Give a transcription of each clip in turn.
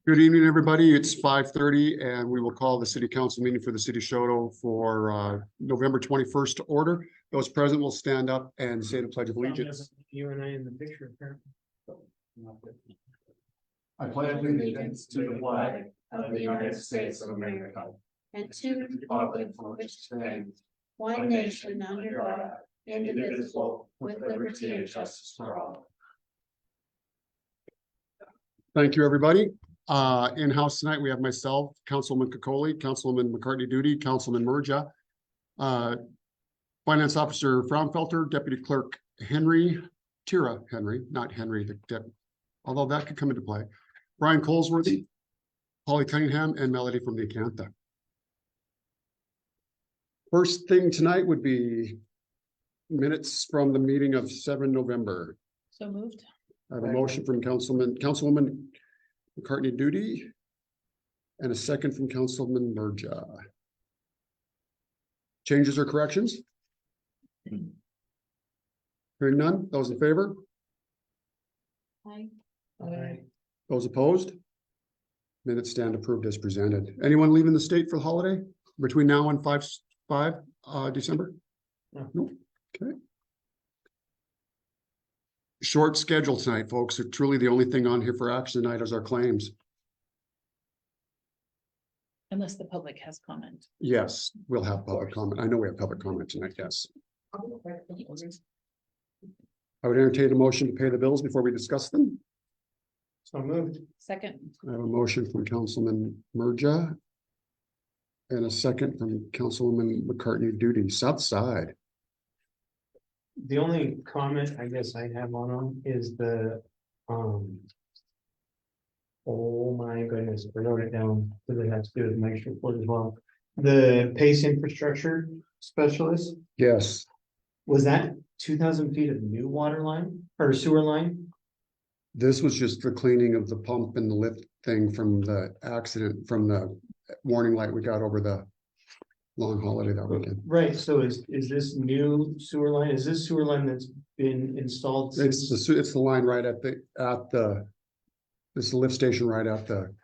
Good evening, everybody. It's 5:30 and we will call the city council meeting for the city of Choteau for November 21st to order. Those present will stand up and say the pledge of allegiance. You and I in the picture, apparently. I pledge allegiance to the flag of the United States of America and to the republic for which it stands, one nation under God, indivisible, with liberty and justice for all. Thank you, everybody. In-house tonight, we have myself, Councilman Kokoli, Councilman McCartney Duty, Councilman Merja, Finance Officer Fraunfelter, Deputy Clerk Tira Henry, not Henry, although that could come into play. Brian Colesworthy, Holly Cunningham, and Melody from the Acantha. First thing tonight would be minutes from the meeting of 7 November. So moved. I have a motion from Councilwoman McCartney Duty and a second from Councilman Merja. Changes or corrections? Hearing none, those in favor? Aye. Aye. Those opposed? Minutes stand approved as presented. Anyone leaving the state for the holiday between now and 5 December? No. Nope. Okay. Short schedule tonight, folks. Truly the only thing on here for action tonight is our claims. Unless the public has comment. Yes, we'll have public comment. I know we have public comment tonight, yes. I would entertain a motion to pay the bills before we discuss them. So moved. Second. I have a motion from Councilman Merja and a second from Councilwoman McCartney Duty, South Side. The only comment I guess I have on them is the, oh my goodness, I wrote it down because it has to do with my report as well. The PACE infrastructure specialist, Yes, was that 2,000 feet of new water line or sewer line? this was just the cleaning of the pump and the lift thing from the accident, from the warning light we got over the long holiday that weekend. Right, so is this new sewer line? Is this sewer line that's been installed since? It's the line right at the this is the lift station right out there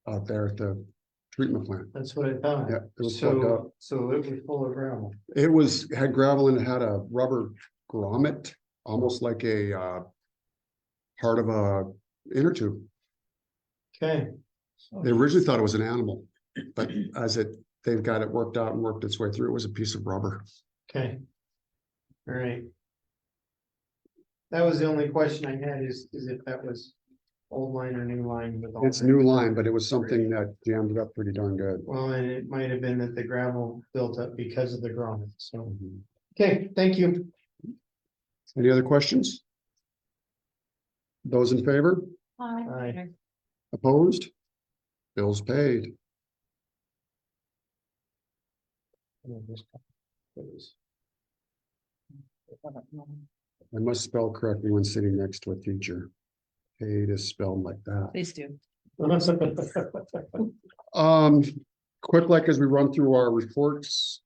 at the treatment plant. That's what I thought. Yeah, it was plugged up. So it was full of gravel. It had gravel and it had a rubber grommet, almost like a part of a inner tube. Okay. They originally thought it was an animal, but they've got it worked out and worked its way through. It was a piece of rubber. Okay. All right. That was the only question I had is if that was old line or new line with all. It's a new line, but it was something that jammed it up pretty darn good. Well, and it might have been that the gravel built up because of the grommet, so. Okay, thank you. Any other questions? Those in favor? Aye. Opposed? Bills paid. I must spell correctly when sitting next to a teacher. Paid is spelled like that. Please do. Quick, like as we run through our reports.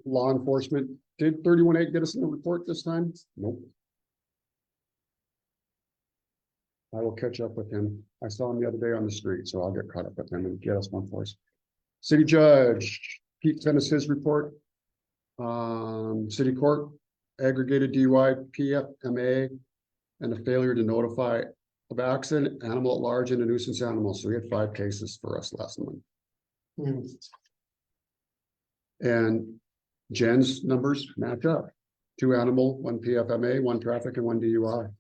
Law enforcement, did 31-8 get us in the report this time? Nope. I will catch up with him. I saw him the other day on the street, so I'll get caught up with him and get us one for us. City Judge Pete sent us his report. City Court, aggregated DUI, PFMA, and a failure to notify of accident, animal at large, and a nuisance animal. So we had 5 cases for us last month. And Jen's numbers match up. 2 animal, 1 PFMA, 1 traffic, and 1 DUI.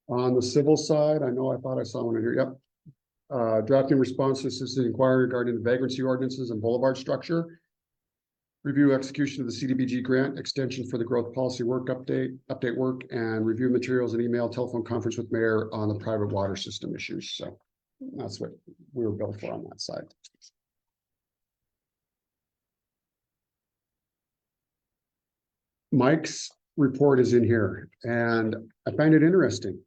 On the civil side, I thought I saw one in here. Yep. Drafting responses to the inquiry regarding the vagrancy ordinances and boulevard structure. Review execution of the CDBG grant extension for the growth policy work update work, and review materials and email telephone conference with mayor on the private water system issues. So that's what we were billed for on that side. Mike's report is in here, and I find it interesting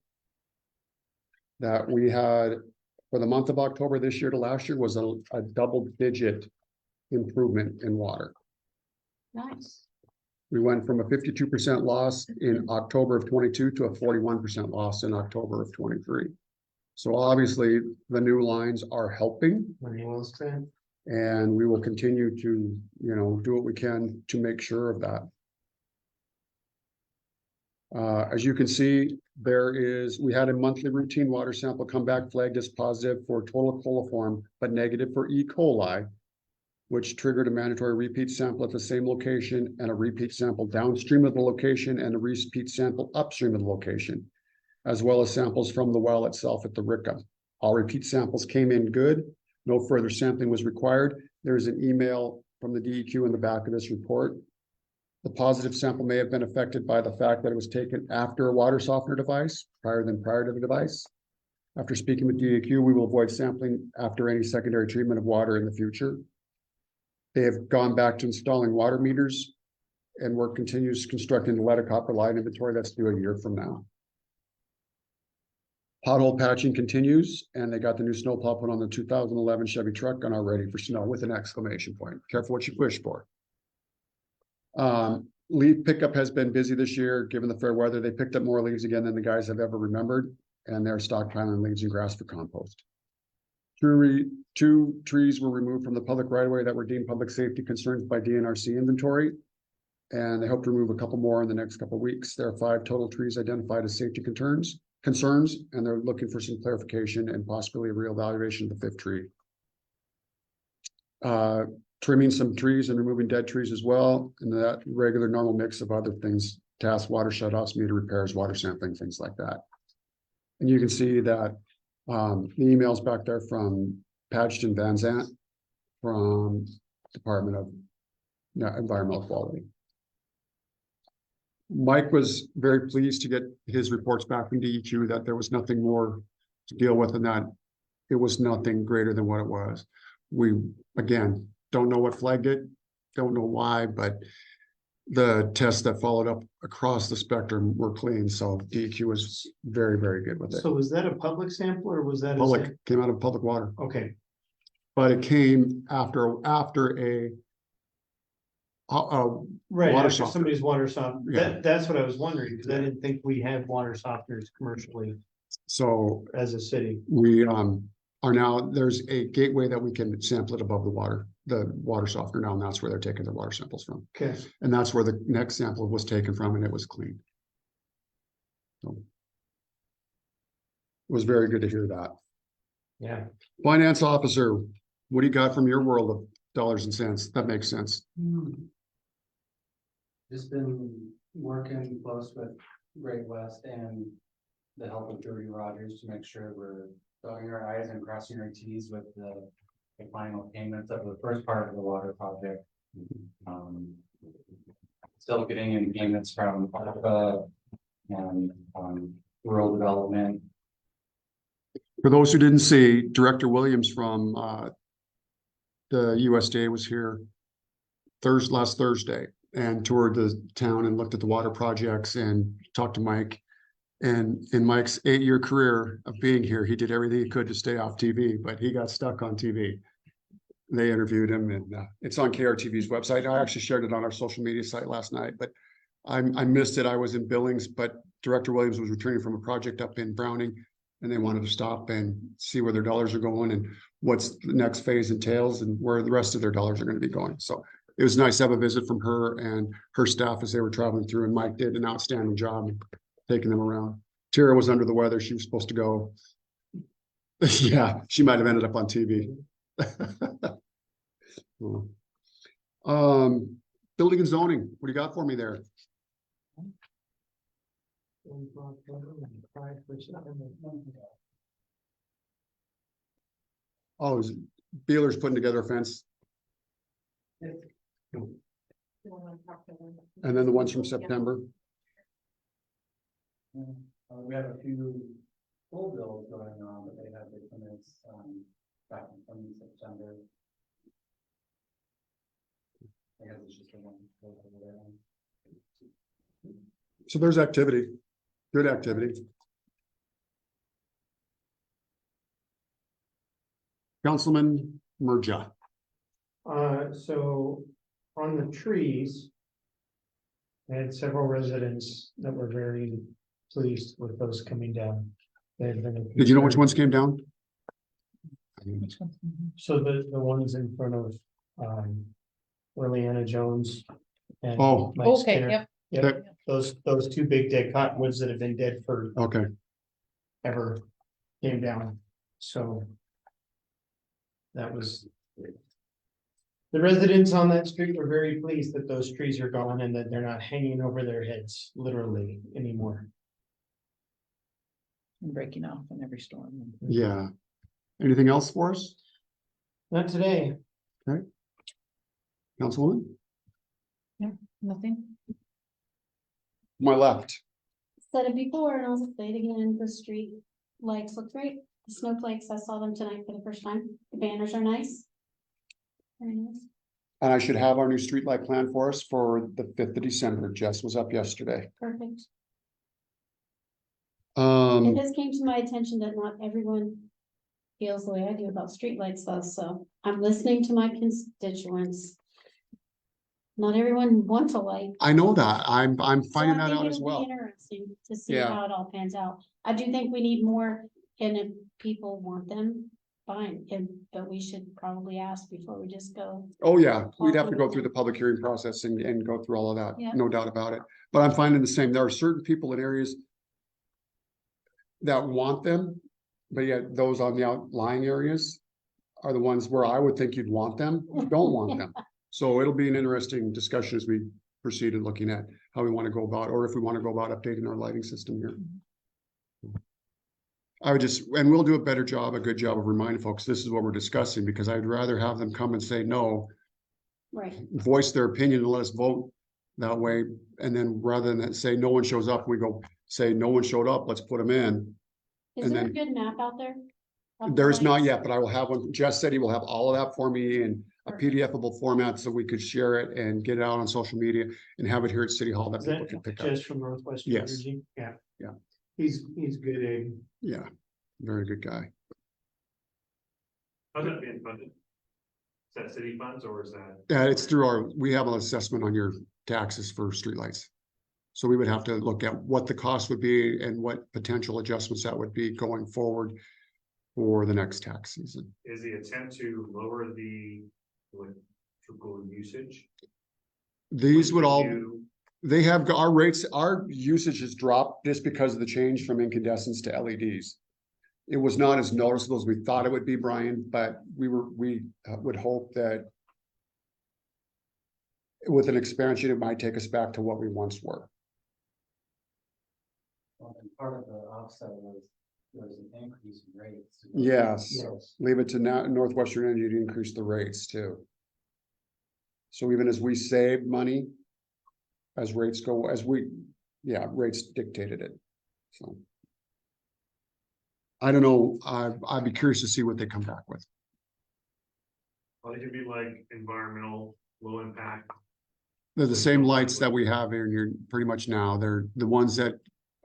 that we had, for the month of October this year to last year, was a double-digit improvement in water. Nice. We went from a 52% loss in October of 22 to a 41% loss in October of 23. So obviously, the new lines are helping, Money well spent. and we will continue to, do what we can to make sure of that. As you can see, we had a monthly routine water sample come back flagged as positive for total coliform, but negative for E. coli, which triggered a mandatory repeat sample at the same location and a repeat sample downstream of the location and a repeat sample upstream of the location, as well as samples from the well itself at the RICA. All repeat samples came in good. No further sampling was required. There's an email from the DEQ in the back of this report. The positive sample may have been affected by the fact that it was taken after a water softener device, prior to the device. After speaking with DEQ, we will avoid sampling after any secondary treatment of water in the future. They have gone back to installing water meters, and work continues constructing the lead of copper line inventory that's due a year from now. Pothole patching continues, and they got the new snowplow put on the 2011 Chevy truck and are ready for snow with an exclamation point. Careful what you wish for. Leaf pickup has been busy this year, given the fair weather. They picked up more leaves again than the guys have ever remembered, and they're stockpiling leaves and grass for compost. Two trees were removed from the public right-of-way that were deemed public safety concerns by DNRC inventory, and they hope to remove a couple more in the next couple of weeks. There are 5 total trees identified as safety concerns, and they're looking for some clarification and possibly a reevaluation of the 5th tree. Trimming some trees and removing dead trees as well, and that regular normal mix of other things, tasks, water shutoffs, meter repairs, water sampling, things like that. And you can see that the emails back there from Padgeton Van Zant from Department of Environmental Quality. Mike was very pleased to get his reports back from DEQ that there was nothing more to deal with, and that it was nothing greater than what it was. We, again, don't know what flagged it, don't know why, but the tests that followed up across the spectrum were clean. So DEQ was very, very good with it. So was that a public sample or was that Public, came out of public water, Okay, but it came after a right, water after softener. somebody's water softener. Yeah. That's what I was wondering, because I didn't think we had water softeners commercially So as a city. we are now, there's a gateway that we can sample it above the water softener now, and that's where they're taking their water samples from. Okay, And that's where the next sample was taken from, and it was clean. So it was very good to hear that. yeah. Finance officer, what do you got from your world of dollars and cents? That makes sense. Just been working close with Great West and the help of Jody Rogers to make sure we're dotting our i's and crossing our t's with the final payments of the first part of the water project. Still getting in payments from ARPA and rural development. For those who didn't see, Director Williams from the USDA was here last Thursday and toured the town and looked at the water projects and talked to Mike. And in Mike's 8-year career of being here, he did everything he could to stay off TV, but he got stuck on TV. They interviewed him, and it's on KRTV's website. I actually shared it on our social media site last night, but I missed it. I was in Billings, but Director Williams was returning from a project up in Browning, and they wanted to stop and see where their dollars are going and what's the next phase entails and where the rest of their dollars are going to be going. So it was nice to have a visit from her and her staff as they were traveling through, and Mike did an outstanding job taking them around. Tara was under the weather. She was supposed to go. Yeah, she might have ended up on TV. Building and zoning, what do you got for me there? Oh, Beeler's putting together a fence. And then the ones from September. We have a few full bills going on, but they have their permits back from September. I guess it's just a one. So there's activity, good activity. Councilman Merja. So on the trees, I had several residents that were very pleased with those coming down. They had been a Did you know which concern. ones came down? So the ones in front of, Orleana Jones. And Oh. Mike Okay, Skinner. yep. Yep, those two big dead cottonwoods that have been dead for Okay, ever came down, so. That was. The residents on that street were very pleased that those trees are gone and that they're not hanging over their heads, literally, anymore. And breaking off in every storm. yeah. Anything else for us, Not today. Councilwoman? Nothing? My left. Said it before and I'll say it again, the street lights look great. The snowflakes, I saw them tonight for the first time. The banners are nice. Very nice. And I should have our new streetlight plan for us for the 5th of December. Jess was up yesterday. Perfect. Um, It just came to my attention that not everyone feels the way I do about streetlights though, so I'm listening to my constituents. Not everyone wants a light. I know that. I'm So I finding that think out as it'll be well. interesting to see Yeah. how it all pans out. I do think we need more, and if people want them, fine, but we should probably ask before we just go. Oh, yeah, we'd have to go through the public hearing process and go through all of that, Yeah. no doubt about it. But I'm finding the same. There are certain people in areas that want them, but yet those on the outlying areas are the ones where I would think you'd want them, don't want them. So it'll be an interesting discussion as we proceed in looking at how we want to go about, or if we want to go about updating our lighting system here. I would just, and we'll do a good job of reminding folks, this is what we're discussing, because I'd rather have them come and say no, Right, voice their opinion and let us vote that way. And then rather than say no one shows up, we go say no one showed up, let's put them in. is And there a then- good map out there? of the There's not lights? yet, but I will have one. Jess said he will have all of that for me in a Perfect. PDF-able format so we could share it and get it out on social media and have it here at City Hall that Is people that can pick up. just from Northwest Yes. Energy? Yeah. Yeah. He's good, Abe. Yeah, very good guy. How's that being funded? Is that city funds or is that? It's through we have an assessment on your taxes for streetlights. So we would have to look at what the cost would be and what potential adjustments that would be going forward for the next tax season. Is the attempt to lower the electrical usage? These would all, You- they have, our rates, our usage has dropped just because of the change from incandescents to LEDs. It was not as noticeable as we thought it would be, Brian, but we would hope that with an expansion, it might take us back to what we once were. Well, and part of the offset was, there was an increase in rates. Yes, Yes. leave it to Northwestern Energy to increase the rates too. So even as we save money, as rates go, rates dictated it, so. I don't know, I'd be curious to see what they come back with. Well, it could be like environmental, low impact. They're the same lights that we have here pretty much now. They're the ones that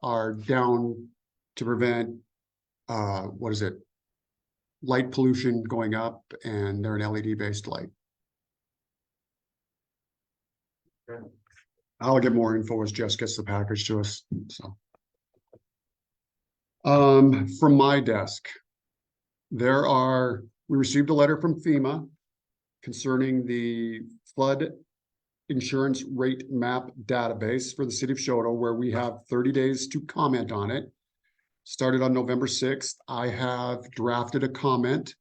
are down to prevent, what is it? Light pollution going up, and they're an LED based light. Okay. I'll get more info as Jess gets the package to us, so. From my desk, we received a letter from FEMA concerning the flood insurance rate map database for the city of Choteau, where we have 30 days to comment on it. Started on November 6th. I have drafted a comment.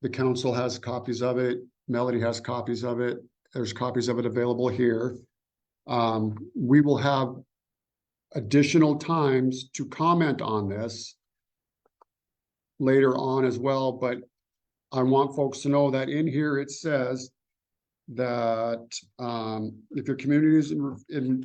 The council has copies of it. Melody has copies of it. There's copies of it available here. We will have additional times to comment on this later on as well, but I want folks to know that in here it says that if your community is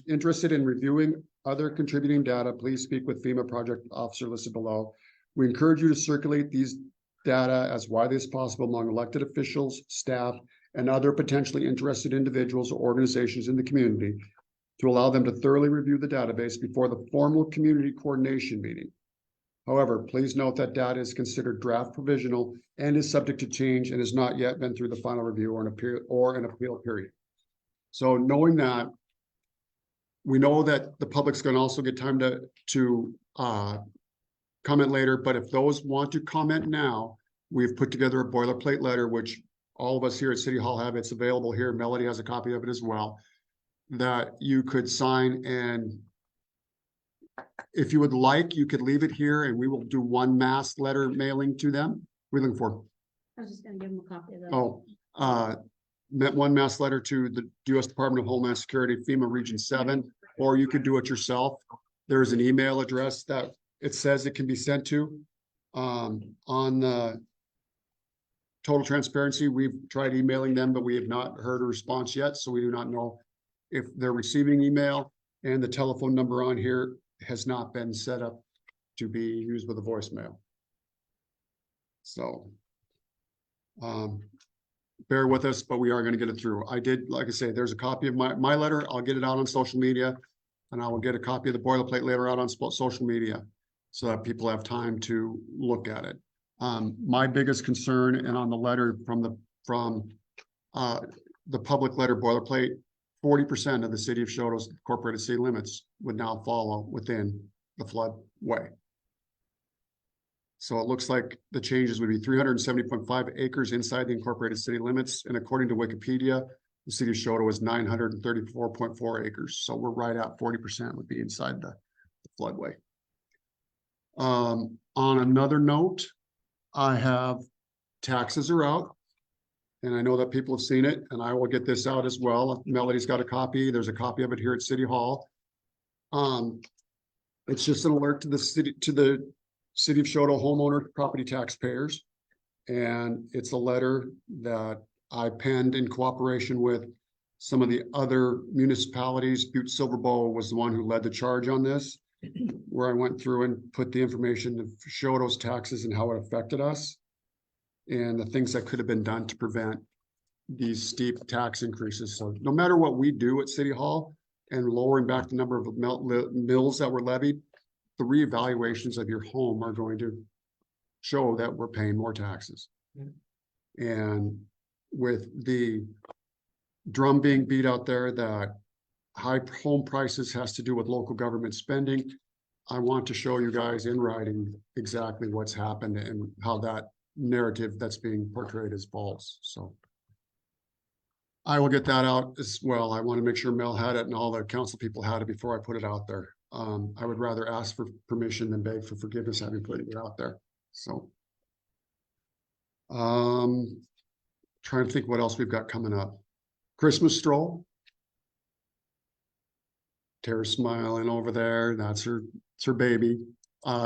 interested in reviewing other contributing data, please speak with FEMA project officer listed below. We encourage you to circulate these data as widely as possible among elected officials, staff, and other potentially interested individuals or organizations in the community to allow them to thoroughly review the database before the formal community coordination meeting. However, please note that data is considered draft provisional and is subject to change and has not yet been through the final review or an appeal period. So knowing that, we know that the public's gonna also get time to comment later, but if those want to comment now, we've put together a boilerplate letter, which all of us here at City Hall have. It's available here. Melody has a copy of it as well, that you could sign, and if you would like, you could leave it here and we will do one mass letter mailing to them. We're looking for, I was just gonna give them a copy of that. one mass letter to the US Department of Homeland Security, FEMA Region 7, or you could do it yourself. There's an email address that it says it can be sent to. On the total transparency, we've tried emailing them, but we have not heard a response yet, so we do not know if they're receiving email, and the telephone number on here has not been set up to be used with a voicemail. So bear with us, but we are going to get it through. I did, like I say, there's a copy of my letter. I'll get it out on social media, and I will get a copy of the boilerplate later out on social media so that people have time to look at it. My biggest concern, and on the letter from the public letter boilerplate, 40% of the city of Chotau's incorporated city limits would now fall within the floodway. So it looks like the changes would be 370.5 acres inside the incorporated city limits. And according to Wikipedia, the city of Choteau is 934.4 acres. So we're right at 40% would be inside the floodway. On another note, I have taxes are out. And I know that people have seen it, and I will get this out as well. Melody's got a copy. There's a copy of it here at City Hall. It's just an alert to the city of Choteau homeowner property taxpayers. And it's a letter that I penned in cooperation with some of the other municipalities. Butte Silver Bow was the one who led the charge on this, where I went through and put the information of Choteau's taxes and how it affected us, and the things that could have been done to prevent these steep tax increases. So no matter what we do at City Hall and lowering back the number of mills that were levied, the reevaluations of your home are going to show that we're paying more taxes. Yeah. And with the drum being beat out there that high home prices has to do with local government spending, I want to show you guys in writing exactly what's happened and how that narrative that's being portrayed is false. So I will get that out as well. I want to make sure Mel had it and all the council people had it before I put it out there. I would rather ask for permission than beg for forgiveness having put it out there. So trying to think what else we've got coming up. Christmas stroll. Tara's smiling over there. That's her baby.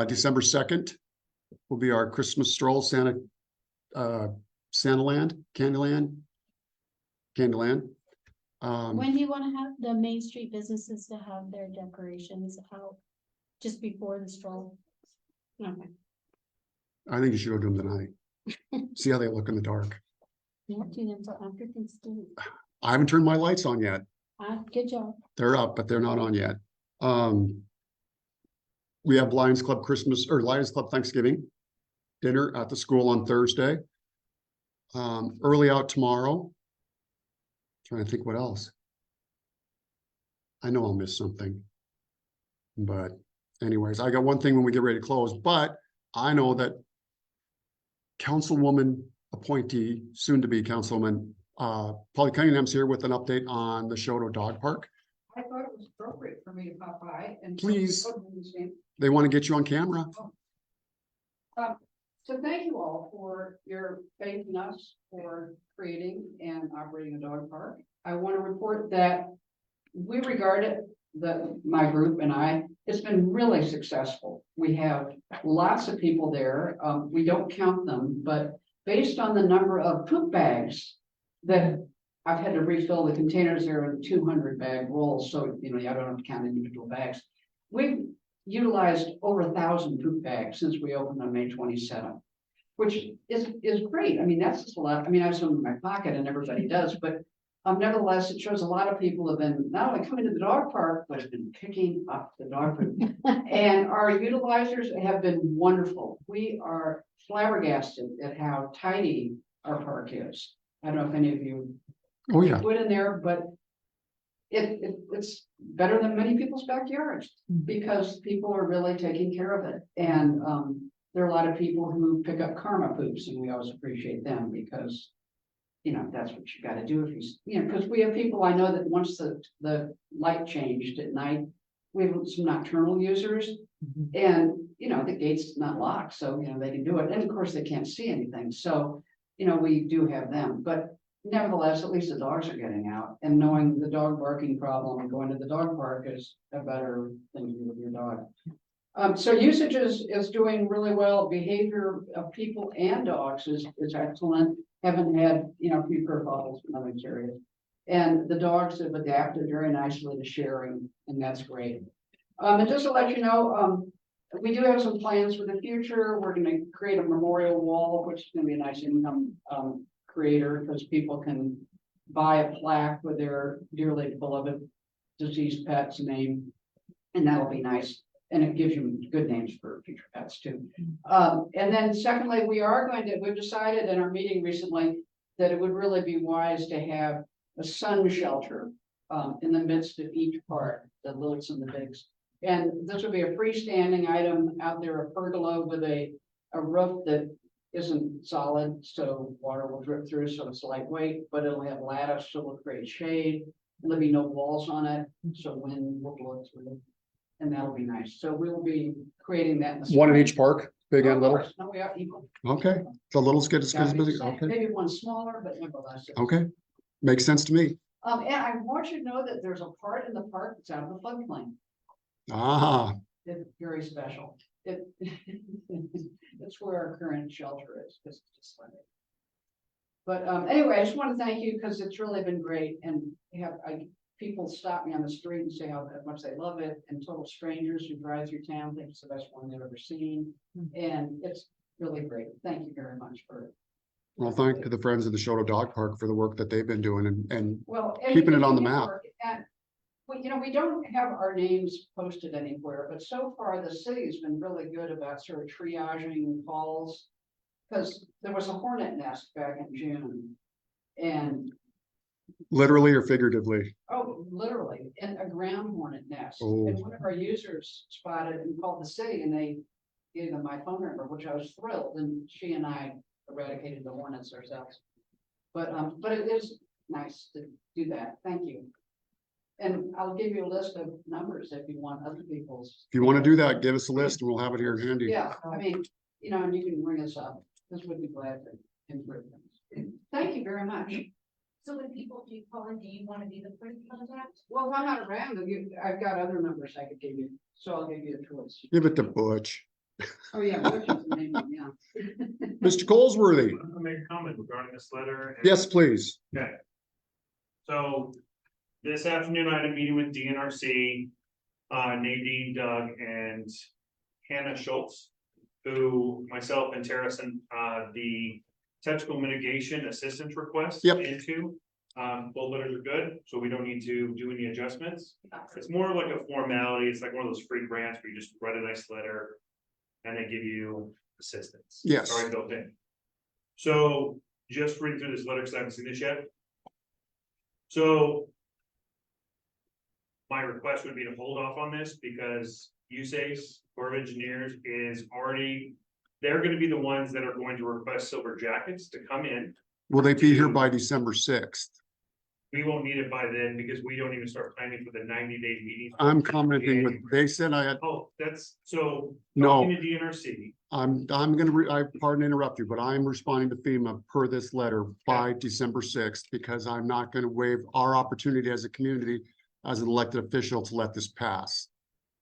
December 2nd will be our Christmas stroll. Candyland. When do you want to have the Main Street businesses to have their decorations out? Just before the stroll? Okay. I think you should go do them tonight. See how they look in the dark. You won't do them until after Thanksgiving. I haven't turned my lights on yet. Good job. They're up, but they're not on yet. We have Lions Club Thanksgiving dinner at the school on Thursday. Early out tomorrow. Trying to think what else. I know I'll miss something. But anyways, I got one thing when we get ready to close, but I know that Councilwoman appointee, soon to be Councilwoman, Polly Cunningham's here with an update on the Choteau Dog Park. I thought it was appropriate for me to pop by and. Please. They want to get you on camera. So thank you all for your faith in us for creating and operating a dog park. I want to report that we regard it, my group and I, it's been really successful. We have lots of people there. We don't count them, but based on the number of poop bags that I've had to refill the containers there in 200 bag rolls. So, I don't have to count individual bags. We've utilized over 1,000 poop bags since we opened on May 27th, which is great. I mean, that's just a lot. I mean, I have some in my pocket and everybody does, but nevertheless, it shows a lot of people have been not only coming to the dog park, but have been picking up the dog poop. And our utilizers have been wonderful. We are flabbergasted at how tidy our park is. I don't know if any of you Oh yeah. put in there, but it's better than many people's backyards. Because people are really taking care of it, and, there are a lot of people who pick up karma poops, and we always appreciate them, because. You know, that's what you gotta do if because we have people, I know that once the light changed at night, we have some nocturnal users. And, the gate's not locked, so, they can do it, and of course, they can't see anything, so, we do have them, but. Nevertheless, at least the dogs are getting out, and knowing the dog barking problem and going to the dog park is a better thing to do with your dog. So usage is doing really well, behavior of people and dogs is excellent. Haven't had, few kerfuffles, nothing serious. And the dogs have adapted very nicely to sharing, and that's great. And just to let you know, we do have some plans for the future. We're gonna create a memorial wall, which is gonna be a nice income, creator, because people can buy a plaque with their dearly beloved deceased pet's name, and that'll be nice. And it gives you good names for future pets too. And then secondly, we've decided in our meeting recently that it would really be wise to have a sun shelter in the midst of each park, the littles and the bigs. And this would be a freestanding item out there, a pergola with a roof that isn't solid, so water will drip through, so it's lightweight, but it'll have lattice, so it'll create shade. There'll be no walls on it, so wind will blow through. And that'll be nice. So we will be creating that. One in each park, big and little. No, we are equal. Okay, the little's good as Gotta be the busy. same. Okay, Maybe one smaller, but nevertheless. okay, makes sense to me. And I want you to know that there's a part in the park that's out of the floodplain. Ah, It's very special. It's where our current shelter is, because it's just funny. But anyway, I just want to thank you because it's really been great, and people stop me on the street and say how much they love it, and total strangers who drive through town think it's the best one they've ever seen, and it's really great. Thank you very much for it. well, thank the Friends of the Choteau Dog Park for the work that they've been doing and Well, keeping it on the map. And we don't have our names posted anywhere, but so far the city's been really good about sort of triaging calls. Because there was a hornet nest back in June, and literally or figuratively. oh, literally, in a ground hornet nest. Oh. And one of our users spotted and called the city, and they gave them my phone number, which I was thrilled, and she and I eradicated the hornets ourselves. But it is nice to do that. Thank you. And I'll give you a list of numbers if you want other people's. If you want to do that, give us a list and we'll have it here handy. Yeah, I mean, and you can ring us up. This would be glad to improve things. Thank you very much. So when people do call in, do you want to be the first contact? Well, if I'm not around, I've got other numbers I could give you, so I'll give you a choice. Give it to Butch. Oh, yeah, which is the name, yeah. Mr. Colesworthy. I'll make a comment regarding this letter. Yes, please. Okay. So this afternoon, I had a meeting with DNRC, Nadine, Doug, and Hannah Schultz, who myself and Tara sent the technical mitigation assistance request into. Both letters are good, so we don't need to do any adjustments. It's more like a formality. It's like one of those free grants where you just write a nice letter and they give you assistance. Yes. It's already built in. So just reading through this letter because I haven't seen this yet. So my request would be to hold off on this because USACE, Corps of Engineers, is already, they're going to be the ones that are going to request silver jackets to come in. Will they be here by December 6th? We won't need it by then because we don't even start planning for the 90-day meetings. I'm commenting with, they said I had, Oh, that's so. No. Talking to DNRC. I'm gonna, pardon interrupt you, but I'm responding to FEMA per this letter by December 6th because I'm not gonna waive our opportunity as a community, as an elected official to let this pass.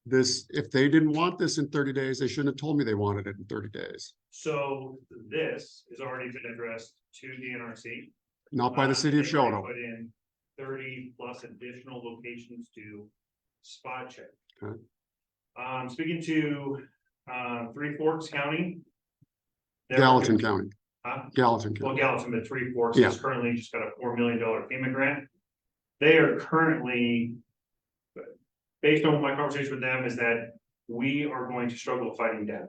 If they didn't want this in 30 days, they shouldn't have told me they wanted it in 30 days. So this has already been addressed to DNRC. Not by the city of They've already Choteau. Put in 30 plus additional locations to spot check. Okay. Speaking to Three Forks County. Gallatin County. Huh? Gallatin Well, County. Gallatin, but Three Forks Yeah. is currently just got a $4 million FEMA grant. They are currently, based on my conversation with them, is that we are going to struggle fighting data.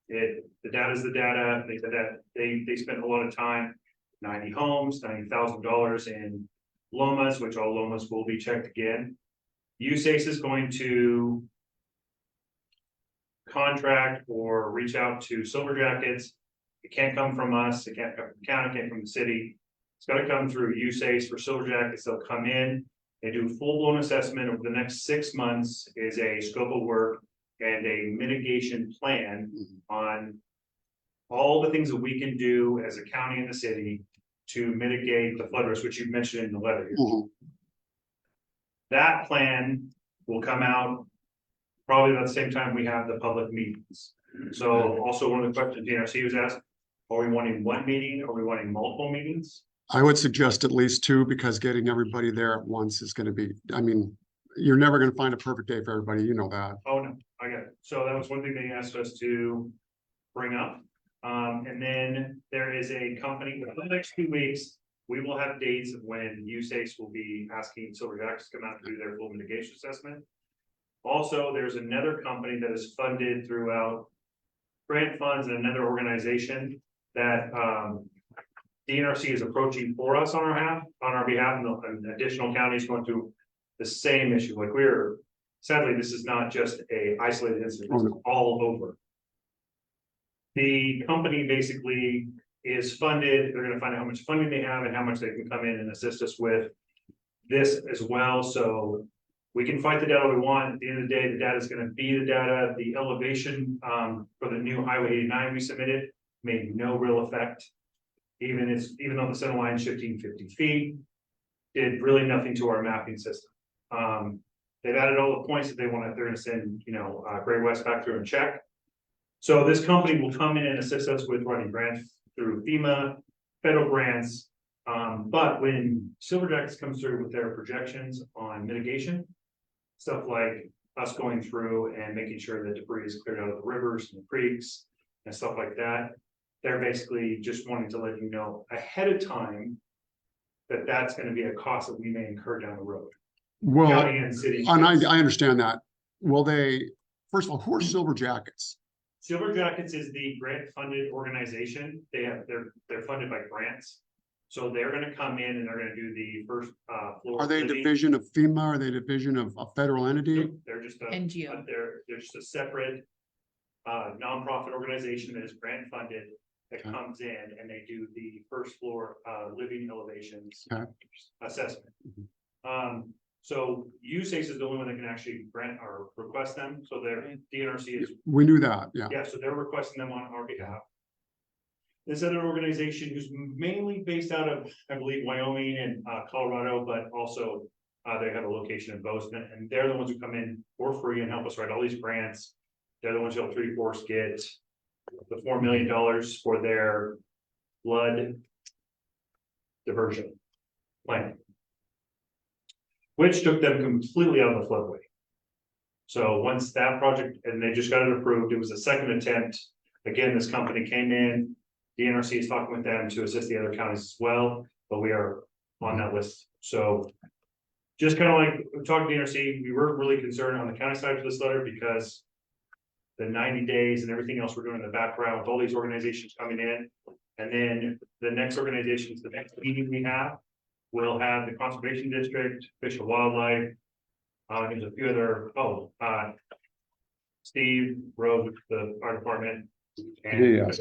The data is the data. They said that they spent a lot of time, 90 homes, $90,000 in Lomas, which all Lomas will be checked again. USACE is going to contract or reach out to Silver Jackets. It can't come from us, it can't come from the county, it can't come from the city. It's gotta come through USACE for Silver Jackets. They'll come in, they do full-blown assessment over the next 6 months, is a scope of work and a mitigation plan on all the things that we can do as a county and the city to mitigate the flood risk, which you mentioned in the letter here. Mhm. That plan will come out probably at the same time we have the public meetings. So also one of the questions DNRC was asked, are we wanting one meeting? Are we wanting multiple meetings? I would suggest at least 2, because getting everybody there at once is gonna be, I mean, you're never gonna find a perfect day for everybody, you know that. Oh, no, I got it. So that was one thing they asked us to bring up. And then there is a company, for the next 2 weeks, we will have dates of when USACE will be asking Silver Jackets to come out to do their full mitigation assessment. Also, there's another company that is funded throughout grant funds and another organization that DNRC is approaching for us on our behalf, and additional counties going through the same issue. Like sadly, this is not just a isolated incident, it's all over. The company basically is funded, they're gonna find out how much funding they have and how much they can come in and assist us with this as well, so we can fight the data we want. At the end of the day, the data is gonna be the data. The elevation for the new Highway 89 we submitted made no real effect. Even though the center line is shifting 50 feet, did really nothing to our mapping system. They've added all the points that they're gonna send, Gray West back through and check. So this company will come in and assist us with running grants through FEMA, federal grants. But when Silver Jackets comes through with their projections on mitigation, stuff like us going through and making sure that debris is cleared out of the rivers and the creeks and stuff like that, they're basically just wanting to let you know ahead of time that that's gonna be a cost that we may incur down the road. Well, County and city. and I understand that. Will they, first of all, who are Silver Jackets? Silver Jackets is the grant funded organization. They're funded by grants. So they're gonna come in and they're gonna do the first floor. Are they a living. division of FEMA? Are they a division of a federal entity? Nope, they're just a. NGO. They're just a separate nonprofit organization that is grant funded that Okay. comes in and they do the first floor living elevations Okay. assessment. Mhm. So USACE is the only one that can actually grant or request them. So their DNRC is, We knew that, yeah. yeah, so they're requesting them on our behalf. This other organization who's mainly based out of, I believe, Wyoming and Colorado, but also they have a location in Bozeman, and they're the ones who come in for free and help us write all these grants. They're the ones who help 3-4 get the $4 million for their flood diversion plan, which took them completely out of the floodway. So once that project, and they just got it approved, it was a second attempt. Again, this company came in, DNRC is talking with them to assist the other counties as well, but we are on that list. So just kind of like talking to DNRC, we were really concerned on the county side for this letter because the 90 days and everything else we're doing in the background with all these organizations coming in. And then the next organizations, the next meeting we have, we'll have the Conservation District, Fish and Wildlife. There's a few other, Steve Rose, the fire department. And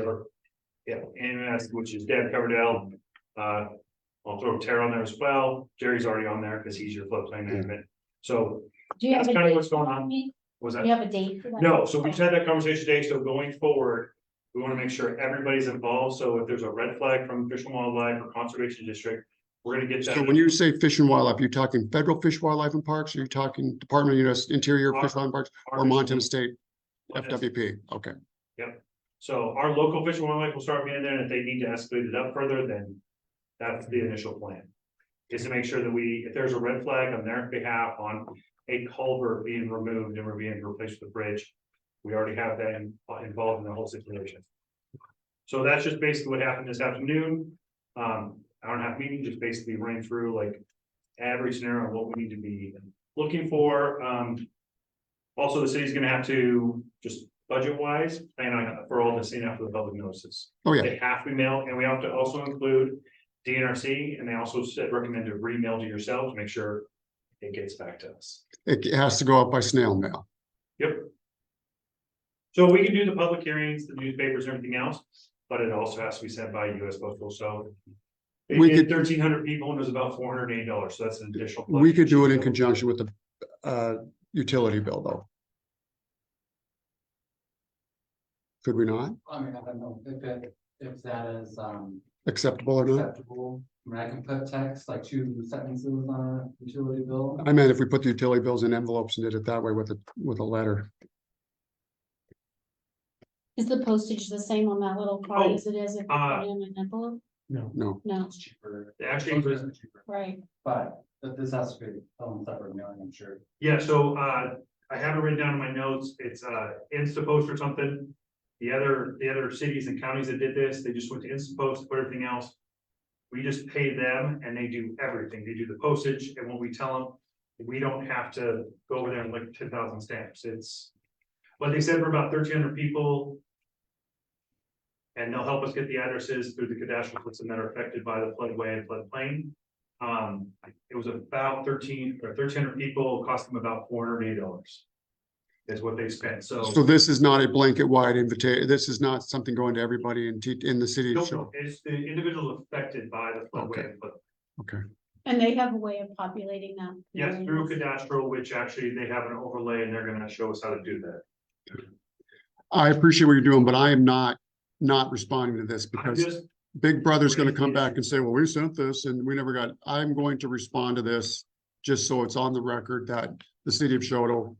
EMS, which is Deb Coverdale. I'll throw Tara on there as well. Jerry's already on there because he's your floodplain management. So Do you have that's a kind of date what's going for that on. meeting? Was Do that? you have a date for that? No, so we just had that conversation today, so going forward, we want to make sure everybody's involved, so if there's a red flag from Fish and Wildlife or Conservation District, we're gonna get that. So when you say Fish and Wildlife, you're talking federal Fish, Wildlife and Parks? Are you talking Department of U.S. Interior Fish, Wildlife and Parks, or Montana State FWP? Okay. So our local Fish and Wildlife will start being there, and if they need to escalate it up further, then that's the initial plan. Is to make sure that if there's a red flag on their behalf on a culvert being removed and we're being replaced with a bridge, we already have that involved in the whole situation. So that's just basically what happened this afternoon. Hour-and-a-half meeting, just basically running through like every scenario of what we need to be looking for. Also, the city's gonna have to just budget-wise plan on for all this in after the public notices. Oh, yeah. They have to be mailed, and we have to also include DNRC, and they also said recommend to re-mail to yourselves, make sure it gets back to us. It has to go out by snail mail. Yep. So we can do the public hearings, the newspapers, and everything else, but it also has to be sent by US Postal, so. It We did could- 1,300 people and it was about $480, so that's an additional. We could do it in conjunction with the utility bill, though. Could we not? I mean, I don't know if that is, Acceptable or not? acceptable. I mean, I can put text, like 2 sentences on a utility bill. I meant if we put the utility bills in envelopes and did it that way with a letter. Is the postage the same on that little card Oh, as it is if you put it in an envelope? No, No, No, It's cheaper. Actually, it was- Cheaper. right. But this has to be on separate mailing, I'm sure. Yeah, so I have it written down in my notes. It's Instapost or something. The other cities and counties that did this, they just went to Instapost, put everything else. We just pay them and they do everything. They do the postage, and when we tell them, we don't have to go over there and like 10,000 stamps. It's what they said, we're about 1,300 people. And they'll help us get the addresses through the cadastral system that are affected by the floodway and floodplain. It was about 1,300 people, cost them about $480. Is what they spent, so. so this is not a blanket wide invitation. This is not something going to everybody in the city. No, it's the individuals affected by the floodway Okay. and flood. Okay, And they have a way of populating that. Yes, through cadastral, which actually they have an overlay and they're gonna show us how to do that. I appreciate what you're doing, but I am not responding to this I'm because just, Big Brother's gonna come back and say, well, we sent this and we never got, I'm going to respond to this. Just so it's on the record that the city of Choteau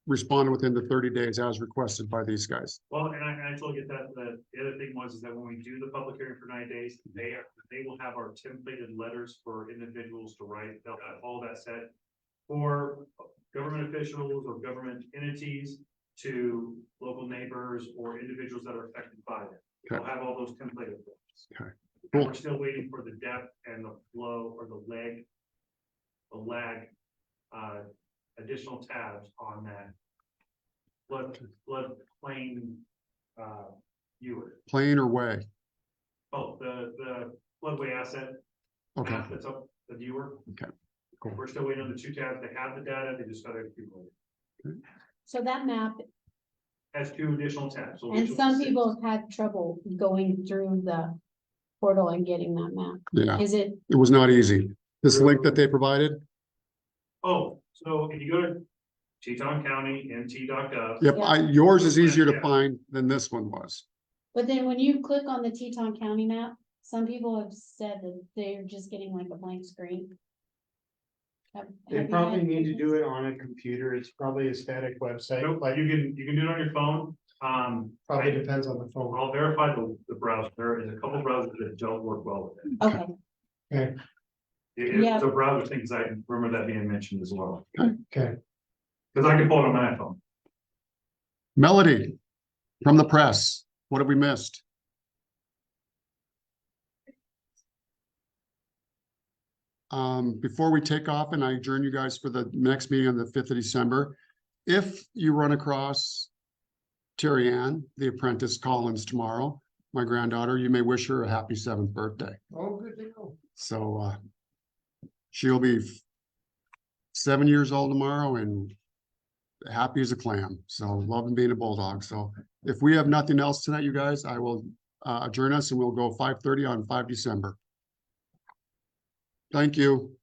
responded within the 30 days as requested by these guys. well, and I totally get that. The other thing was is that when we do the public hearing for 90 days, they will have our templated letters for individuals to write. They'll have all that set for government officials or government entities to local neighbors or individuals that are affected by it. We'll have all those templated forms. Okay, And cool. we're still waiting for the depth and the flow or the lag, additional tabs on that floodplain, viewer. Plane or way? Oh, the floodway asset Okay, map that's up the viewer. Okay, cool. We're still waiting on the 2 tabs. They have the data. They just gotta accumulate it. So that map, Has 2 additional tabs. So and which some one's people have had trouble going through the portal and getting that map. yeah, Is it, it was not easy. This link that they provided, Oh, so if you go to Teton County, mt.gov. yep, Yeah. yours is easier to Yeah. find than this one was. but then when you click on the Teton County map, some people have said that they're just getting like a blank screen. they probably need to do it on a computer. It's probably a static website, Nope, like you can do it on your phone. probably depends on the phone. I'll verify the browser. There is a couple browsers that don't work well with it. Okay, Yeah. It's a browser thing, 'cause I remember that being mentioned as well. Okay, Cause I can pull it on my iPhone. Melody, from the press, what have we missed? Before we take off and I adjourn you guys for the next meeting on the 5th of December, if you run across Terry Ann, the apprentice Collins tomorrow, my granddaughter, you may wish her a happy 7th birthday. oh, good to know. So, she'll be 7 years old tomorrow and happy as a clam. So loving being a bulldog. So if we have nothing else tonight, you guys, I will adjourn us and we'll go 5:30 on 5 December. Thank you.